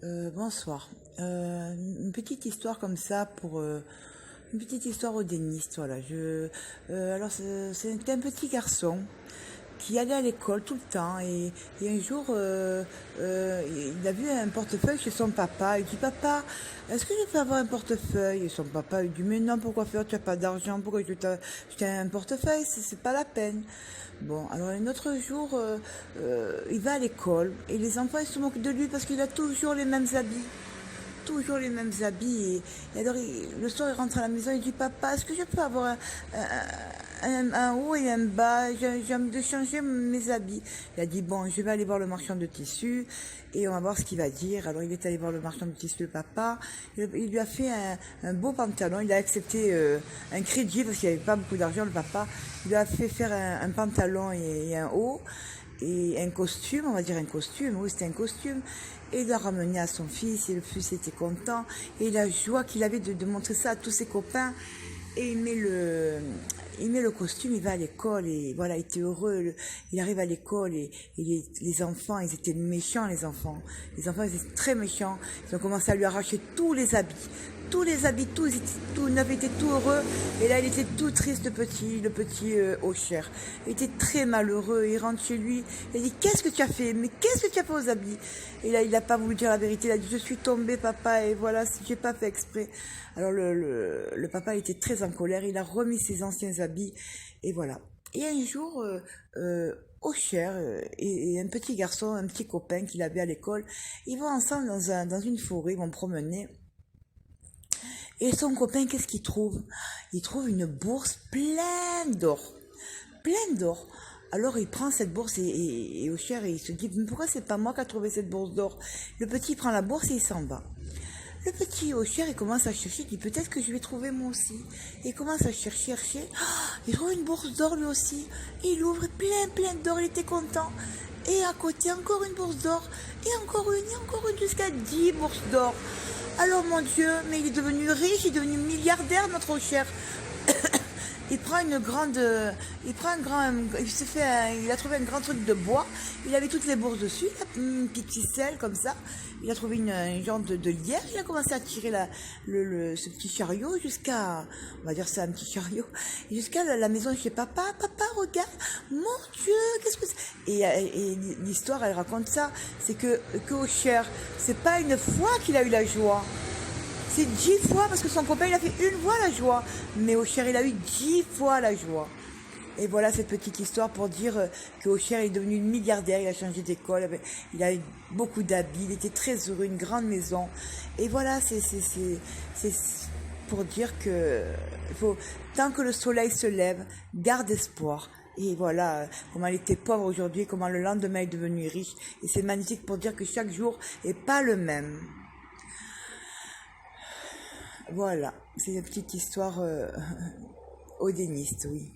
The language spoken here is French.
Bonsoir. Une petite histoire comme ça pour une petite histoire odéniste. Voilà. Alors c'était un petit garçon qui allait à l'école tout le temps et un jour il a vu un portefeuille chez son papa. Il dit papa, est-ce que je peux avoir un portefeuille? Et son papa lui dit mais non, pourquoi faire? Tu n'as pas d'argent, pourquoi je t'ai un portefeuille? C'est pas la peine. Bon, alors un autre jour, il va à l'école et les enfants ils se moquent de lui parce qu'il a toujours les mêmes habits. Toujours les mêmes habits. Et alors, le soir, il rentre à la maison, il dit papa, est-ce que je peux avoir un haut et un bas? J'ai envie de changer mes habits. Il a dit bon, je vais aller voir le marchand de tissus et on va voir ce qu'il va dire. Alors, il est allé voir le marchand de tissus, le papa. Il lui a fait un beau pantalon. Il a accepté un crédit parce qu'il n'y avait pas beaucoup d'argent, le papa. Il lui a fait faire un pantalon et un haut et un costume, on va dire un costume, oui c'était un costume, et il l'a ramené à son fils, et le fils était content, et la joie qu'il avait de montrer ça à tous ses copains, et il met le costume, il va à l'école, et voilà, il était heureux, il arrive à l'école, et les enfants, ils étaient méchants, les enfants, ils étaient très méchants, ils ont commencé à lui arracher tous les habits, tout neuf, il était tout heureux, et là il était tout triste le petit Osher. Il était très malheureux, il rentre chez lui, il dit qu'est-ce que tu as fait? Mais qu'est-ce que tu as fait aux habits? Et là il n'a pas voulu dire la vérité, il a dit je suis tombé papa, et voilà, j'ai pas fait exprès. Alors le papa était très en colère, il a remis ses anciens habits, et voilà. Et un jour, Osher et un petit garçon, un petit copain qu'il avait à l'école, ils vont ensemble dans une forêt, ils vont promener. Et son copain, qu'est-ce qu'il trouve? Il trouve une bourse pleine d'or. Pleine d'or. Alors il prend cette bourse et au cher et il se dit mais pourquoi c'est pas moi qui a trouvé cette bourse d'or? Le petit prend la bourse et il s'en va. Le petit au cher il commence à chercher, il dit peut-être que je vais trouver moi aussi. Et il commence à chercher. Il trouve une bourse d'or lui aussi. Il ouvre plein d'or, il était content. Et à côté encore une bourse d'or. Et encore une jusqu'à 10 bourses d'or. Alors mon Dieu, mais il est devenu riche, il est devenu milliardaire notre cher. Il prend une grande, il prend un grand, il a trouvé un grand truc de bois. Il avait toutes les bourses dessus, une petite ficelle comme ça. Il a trouvé une genre de lierre. Il a commencé à tirer ce petit chariot jusqu'à, on va dire ça, un petit chariot, jusqu'à la maison de chez papa. Papa, regarde, mon Dieu, qu'est-ce que c'est? Et l'histoire, elle raconte ça, c'est que au Cher, c'est pas une fois qu'il a eu la joie. C'est 10 fois parce que son copain il a fait une fois la joie. Mais Osher il a eu 10 fois la joie. Et voilà cette petite histoire pour dire que Osher est devenu milliardaire, il a changé d'école, il a eu beaucoup d'habits, il était très heureux, une grande maison. Et voilà, c'est pour dire que tant que le soleil se lève, garde espoir. Et voilà comment elle était pauvre aujourd'hui, comment le lendemain est devenu riche. Et c'est magnifique pour dire que chaque jour est pas le même. Voilà, c'est une petite histoire odéniste, oui.